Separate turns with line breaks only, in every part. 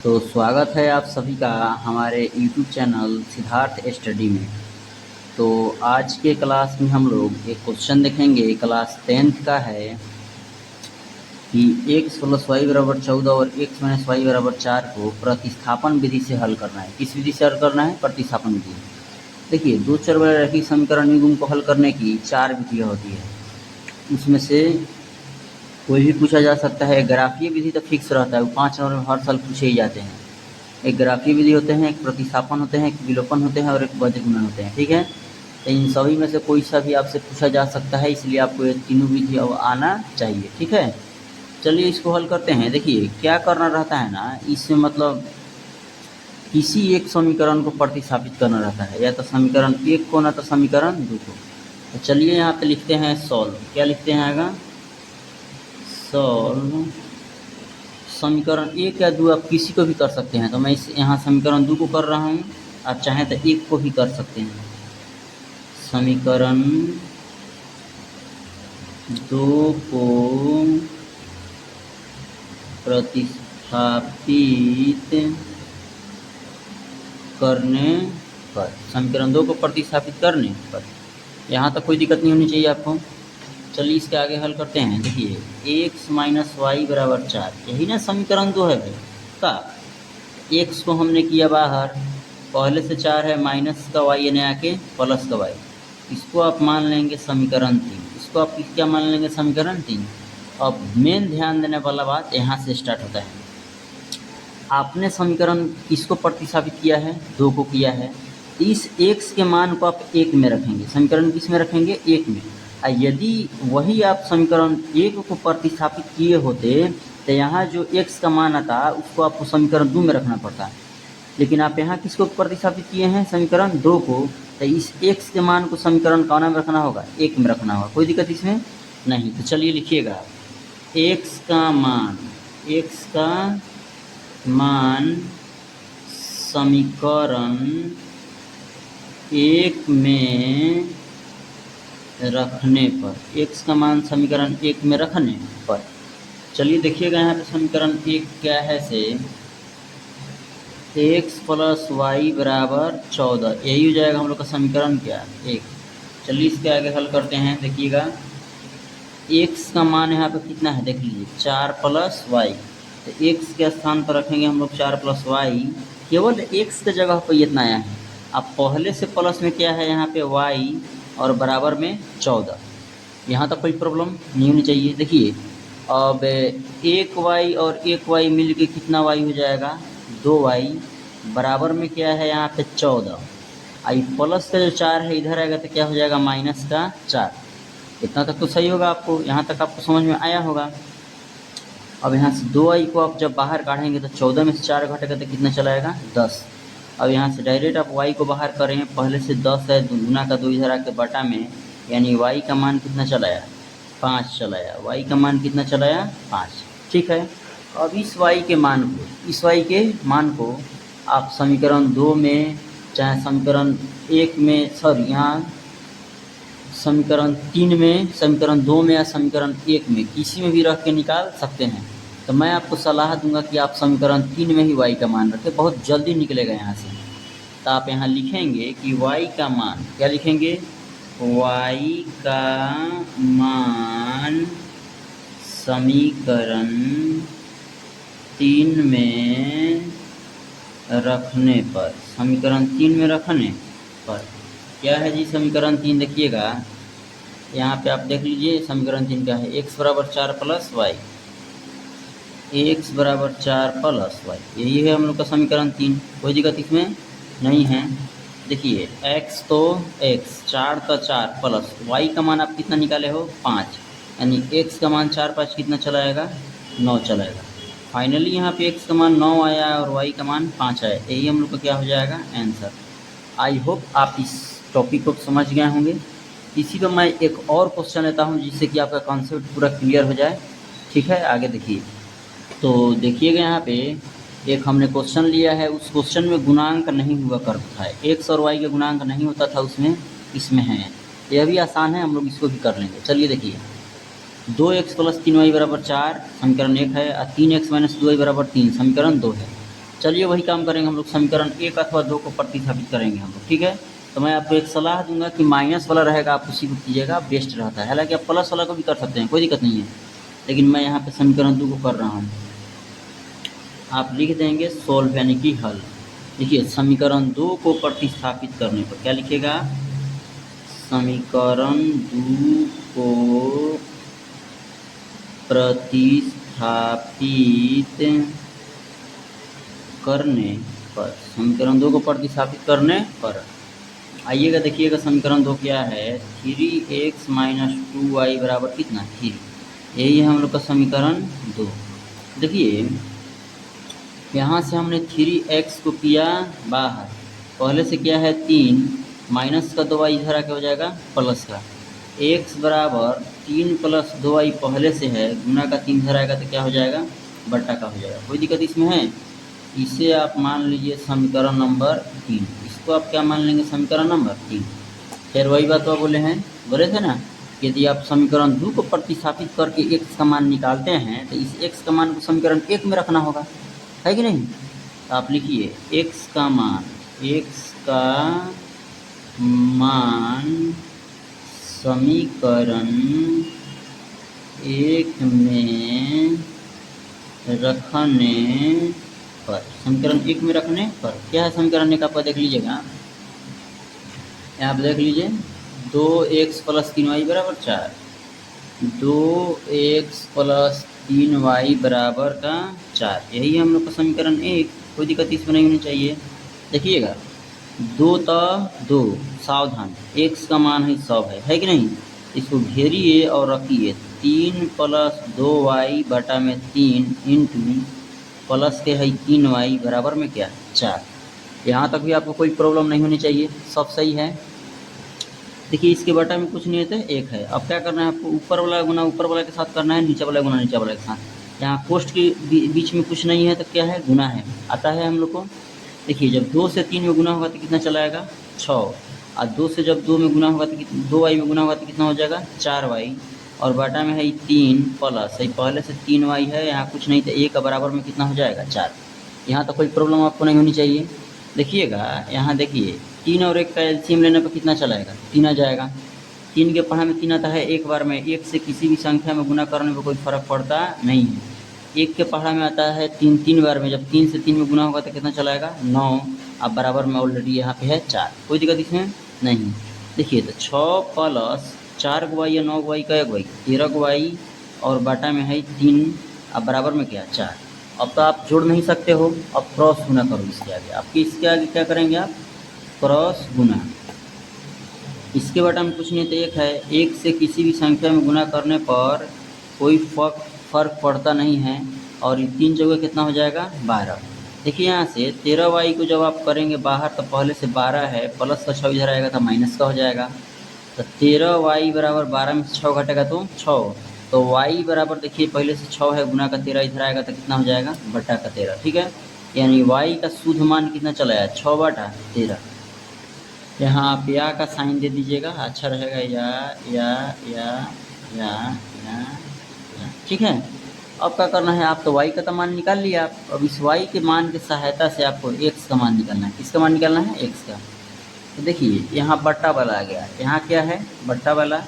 तो स्वागत है आप सभी का हमारे YouTube चैनल सिद्धार्थ स्टडी में। तो आज के क्लास में हम लोग एक क्वेश्चन देखेंगे, क्लास 10th का है कि x + y = 14 और x - y = 4 को प्रतिस्थापन विधि से हल करना है। किस विधि से हल करना है? प्रतिस्थापन विधि। देखिए, दो चर वाले रैखिक समीकरण युग्म को हल करने की 4 विधियाँ होती है। उसमें से कोई भी पूछा जा सकता है। ग्राफीय विधि तो फिक्स रहता है, वो 5 नंबर में हर साल पूछे ही जाते हैं। एक ग्राफीय विधि होते हैं, एक प्रतिस्थापन होते हैं, एक विलोपन होते हैं और एक वज्र गुणन होते हैं। ठीक है, तो इन सभी में से कोई सा भी आपसे पूछा जा सकता है, इसलिए आपको ये तीनों विधि अब आना चाहिए। ठीक है, चलिए इसको हल करते हैं। देखिए क्या करना रहता है ना, इसमें मतलब किसी एक समीकरण को प्रतिस्थापित करना रहता है, या तो समीकरण 1 को ना तो समीकरण 2 को। तो चलिए यहाँ पे लिखते हैं सॉल्व। क्या लिखते हैं आगे? सॉल्व समीकरण 1 या 2 आप किसी को भी कर सकते हैं। तो मैं इस यहाँ समीकरण 2 को कर रहा हूँ, आप चाहें तो 1 को भी कर सकते हैं। समीकरण 2 को प्रतिस्थापित करने पर, समीकरण 2 को प्रतिस्थापित करने पर यहाँ तक कोई दिक्कत नहीं होनी चाहिए आपको। चलिए इसके आगे हल करते हैं। देखिए x - y = 4, यही ना समीकरण 2 है भाई का। x को हमने किया बाहर, पहले से 4 है, माइनस का y यानी आके प्लस का y, इसको आप मान लेंगे समीकरण 3। इसको आप क्या मान लेंगे? समीकरण 3। अब मेन ध्यान देने वाला बात यहाँ से स्टार्ट होता है। आपने समीकरण किसको प्रतिस्थापित किया है? 2 को किया है। इस x के मान को आप 1 में रखेंगे। समीकरण किस में रखेंगे? 1 में। यदि वही आप समीकरण 1 को प्रतिस्थापित किए होते तो यहाँ जो x का मान आता उसको आपको समीकरण 2 में रखना पड़ता है, लेकिन आप यहाँ किसको प्रतिस्थापित किए हैं? समीकरण 2 को। तो इस x के मान को समीकरण कौन में रखना होगा? 1 में रखना होगा। कोई दिक्कत इसमें नहीं। तो चलिए लिखिएगा, x का मान समीकरण 1 में रखने पर, x का मान समीकरण 1 में रखने पर, चलिए देखिएगा यहाँ पे समीकरण 1 क्या है से x + y = 14, यही हो जाएगा हम लोग का समीकरण क्या? 1। चलिए इसके आगे हल करते हैं। देखिएगा x का मान यहाँ पे कितना है देख लीजिए, 4 + y। तो x के स्थान पर रखेंगे हम लोग 4 + y, केवल x के जगह पर इतना आया है। अब पहले से प्लस में क्या है यहाँ पे? y और बराबर में 14। यहाँ तक कोई प्रॉब्लम नहीं होनी चाहिए। देखिए अब 1y और 1y मिल के कितना y हो जाएगा? 2y बराबर में क्या है यहाँ पे? 14। आई प्लस का जो 4 है इधर आएगा तो क्या हो जाएगा? माइनस का 4। इतना तक तो सही होगा आपको, यहाँ तक आपको समझ में आया होगा। अब यहाँ से 2y को आप जब बाहर काढ़ेंगे तो 14 में से 4 घटेगा तो कितना चला आएगा? 10। अब यहाँ से डायरेक्ट आप y को बाहर करें, पहले से 10 है, गुना का 2 इधर आके बटा में, यानी y का मान कितना चलाया? 5 चलाया। y का मान कितना चलाया? 5। ठीक है, अब इस y के मान को आप समीकरण 2 में, चाहे समीकरण 1 में, सॉरी यहाँ समीकरण 3 में, समीकरण 2 में या समीकरण 1 में, किसी में भी रख के निकाल सकते हैं। तो मैं आपको सलाह दूंगा कि आप समीकरण 3 में ही y का मान रखें, बहुत जल्दी निकलेगा यहाँ से। तो आप यहाँ लिखेंगे कि y का मान, क्या लिखेंगे? y का मान समीकरण 3 में रखने पर, समीकरण 3 में रखने पर क्या है जी? समीकरण 3 देखिएगा यहाँ पे आप देख लीजिए, समीकरण 3 क्या है? x = 4 + y, x = 4 + y, यही है हम लोग का समीकरण 3। कोई दिक्कत इसमें नहीं है। देखिए x तो x, 4 तो 4 प्लस y का मान आप कितना निकाले हो? 5, यानी x का मान 4 5 कितना चलाएगा? 9 चलाएगा। फाइनली यहाँ पे x का मान 9 आया और y का मान 5 आया। यही हम लोग का क्या हो जाएगा? आंसर। आई होप आप इस टॉपिक को समझ गए होंगे। इसी पर मैं एक और क्वेश्चन लेता हूँ जिससे कि आपका कॉन्सेप्ट पूरा क्लियर हो जाए। ठीक है, आगे देखिए। तो देखिएगा यहाँ पे एक हमने क्वेश्चन लिया है, उस क्वेश्चन में गुणांक नहीं हुआ करता है, x और y के गुणांक नहीं होता था उसमें, इसमें है। यह भी आसान है, हम लोग इसको भी कर लेंगे। चलिए देखिए, 2x + 3y = 4 समीकरण 1 है, और 3x - 2y = 3 समीकरण 2 है। चलिए वही काम करेंगे हम लोग, समीकरण 1 अथवा 2 को प्रतिस्थापित करेंगे हम लोग, ठीक है। तो मैं आपको एक सलाह दूंगा कि माइनस वाला रहेगा आप उसी को कीजिएगा, बेस्ट रहता है। हालांकि आप प्लस वाला को भी कर सकते हैं, कोई दिक्कत नहीं है, लेकिन मैं यहाँ पे समीकरण 2 को कर रहा हूँ। आप लिख देंगे सोल्व यानी कि हल। देखिए समीकरण 2 को प्रतिस्थापित करने पर क्या लिखेगा, समीकरण 2 को प्रतिस्थापित करने पर, समीकरण 2 को प्रतिस्थापित करने पर आइएगा, देखिएगा समीकरण 2 क्या है, 3x - 2y बराबर कितना 3। यही है हम लोग का समीकरण 2। देखिए यहाँ से हमने 3x को किया बाहर, पहले से क्या है 3, माइनस का 2y इधर आके हो जाएगा प्लस का, x बराबर 3 + 2y पहले से है, गुना का 3 इधर आएगा तो क्या हो जाएगा बट्टा का हो जाएगा। कोई दिक्कत इसमें है। इसे आप मान लीजिए समीकरण नंबर 3, इसको आप क्या मान लेंगे समीकरण नंबर 3। फिर वही बात वो बोले थे ना, यदि आप समीकरण 2 को प्रतिस्थापित करके x का मान निकालते हैं तो इस x का मान को समीकरण 1 में रखना होगा, है कि नहीं। तो आप लिखिए x का मान समीकरण 1 में रखने पर, समीकरण 1 में रखने पर क्या है समीकरण 1 आपका देख लीजिएगा, यहाँ आप देख लीजिए 2x + 3y बराबर 4, 2x + 3y बराबर का 4, यही है हम लोग का समीकरण 1। कोई दिक्कत इसमें नहीं होनी चाहिए। देखिएगा 2 तो 2, सावधान, x का मान है 100 है कि नहीं। इसको घेरिए और रखिए 3 + 2y बटा में 3 इंटू प्लस के है 3y बराबर में क्या 4। यहाँ तक भी आपको कोई प्रॉब्लम नहीं होनी चाहिए, सब सही है। देखिए इसके बटा में कुछ नहीं है तो 1 है। अब क्या करना है आपको, ऊपर वाला गुना ऊपर वाला के साथ करना है, नीचे वाला गुना नीचे वाला के साथ। यहाँ कोष्ठ के बीच में कुछ नहीं है तो क्या है गुना है, आता है हम लोग को। देखिए जब 2 से 3 में गुना होगा तो कितना चला आएगा 6, और 2 से जब 2 में गुना होगा तो 2y में गुना होगा तो कितना हो जाएगा 4y, और बटा में है 3 प्लस है पहले से 3y है, यहाँ कुछ नहीं तो 1 का बराबर में कितना हो जाएगा 4। यहाँ तो कोई प्रॉब्लम आपको नहीं होनी चाहिए। देखिएगा यहाँ देखिए 3 और 1 का एलसीएम लेने पर कितना चलाएगा 3 आ जाएगा। 3 के पढ़ा में 3 आता है एक बार में, 1 से किसी भी संख्या में गुना करने पर कोई फर्क पड़ता नहीं है। 1 के पढ़ा में आता है 3 बार में, जब 3 से 3 में गुना होगा तो कितना चलाएगा 9, अब बराबर में ऑलरेडी यहाँ पे है 4, कोई दिक्कत इसमें नहीं। देखिए तो 6 + 4 y या 9 y का 1 y 13 y, और बाटा में है 3, अब बराबर में क्या 4। अब तो आप जोड़ नहीं सकते हो, अब क्रॉस गुना करो इसके आगे, आपकी इसके आगे क्या करेंगे आप क्रॉस गुना। इसके बटा में कुछ नहीं तो 1 है, 1 से किसी भी संख्या में गुना करने पर कोई फर्क पड़ता नहीं है, और 3 जगह कितना हो जाएगा 12। देखिए यहाँ से 13y को जब आप करेंगे बाहर तो पहले से 12 है, प्लस का 6 इधर आएगा तो माइनस का हो जाएगा, तो 13y बराबर 12 में से 6 घटेगा तो 6, तो y बराबर देखिए पहले से 6 है, गुना का 13 इधर आएगा तो कितना हो जाएगा बटा का 13, ठीक है। यानी y का शुद्ध मान कितना चला है 6/13। यहाँ आप या का साइन दे दीजिएगा, अच्छा रहेगा, या, ठीक है। अब क्या करना है, आप तो y का तो मान निकाल लिया आप, अब इस y के मान की सहायता से आपको x का मान निकालना है। किसका मान निकालना है x का। तो देखिए यहाँ बट्टा वाला आ गया, यहाँ क्या है बट्टा वाला,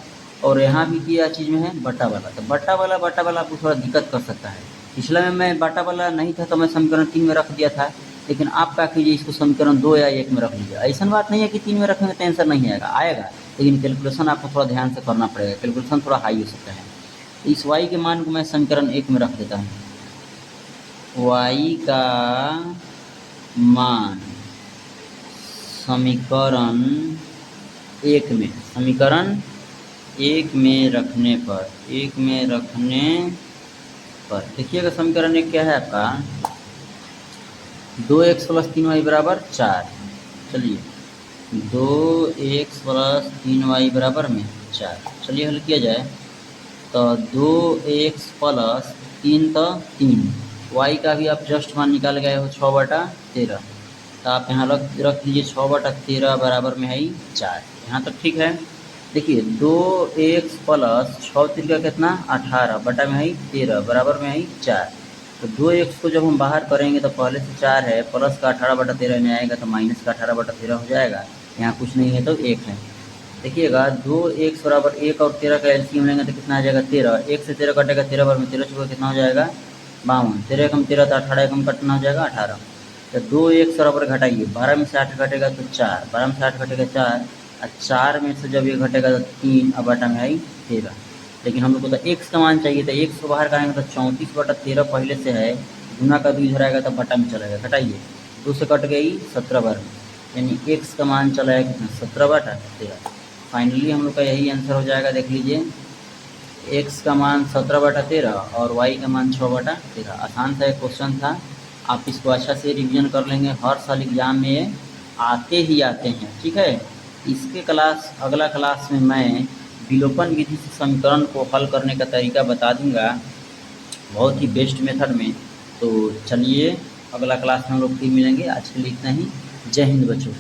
और यहाँ भी क्या चीज़ में है बट्टा वाला। तो बट्टा वाला आपको थोड़ा दिक्कत कर सकता है। पिछला में मैं बट्टा वाला नहीं था तो मैं समीकरण 3 में रख दिया था, लेकिन आप क्या कीजिए इसको समीकरण 2 या 1 में रख लीजिए। ऐसा बात नहीं है कि 3 में रखेंगे तो आंसर नहीं आएगा, लेकिन कैलकुलेशन आपको थोड़ा ध्यान से करना पड़ेगा, कैलकुलेशन थोड़ा हाई हो सकता है। तो इस y के मान को मैं समीकरण 1 में रख देता हूँ। y का मान समीकरण 1 में रखने पर देखिएगा समीकरण 1 क्या है आपका 2x + 3y बराबर 4। चलिए 2x + 3y बराबर में 4, चलिए हल किया जाए तो 2x + 3 तो 3, y का भी आप जस्ट मान निकाल गए हो 6/13, तो आप यहाँ रख दीजिए 6/13 बराबर में है 4। यहाँ तक ठीक है। देखिए 2x + 6 × 3 कितना 18 बटा में है 13 बराबर में है 4। तो 2x को जब हम बाहर करेंगे तो पहले से 4 है, प्लस का 18/13 में आएगा तो माइनस का 18/13 हो जाएगा। यहाँ कुछ नहीं है तो 1 है। देखिएगा 2x बराबर 1 और 13 का एलसीएम लेंगे तो कितना आ जाएगा 13। 1 से 13 कटेगा, 13 बार में 13 चुका कितना हो जाएगा 52। 13 एकम 13 तो 18 एकम कटना हो जाएगा 18। तो 2x बराबर घटाइए, 12 में से 8 घटेगा तो 4, 12 में से 8 घटेगा 4, और 4 में से जब ये घटेगा तो 3, अब बटा में आई 13। लेकिन हम लोग को तो x का मान चाहिए, तो x को बाहर करेंगे तो 34/13 पहले से है, गुना का 2 इधर आएगा तो बटा में चला जाएगा। घटाइए, 2 से कट गई 17 बार में, यानी x का मान चला है कितना 17/13। फाइनली हम लोग का यही आंसर हो जाएगा। देख लीजिए x का मान 17/13 और y का मान 6/13। आसान सा एक क्वेश्चन था, आप इसको अच्छा से रिवीजन कर लेंगे, हर साल एग्जाम में ये आते ही आते हैं। ठीक है, इसके अगला क्लास में मैं विलोपन विधि से समीकरण को हल करने का तरीका बता दूंगा, बहुत ही बेस्ट मेथड में। तो चलिए अगला क्लास में हम लोग फिर मिलेंगे। आज के लिए इतना ही। जय हिंद बच्चों।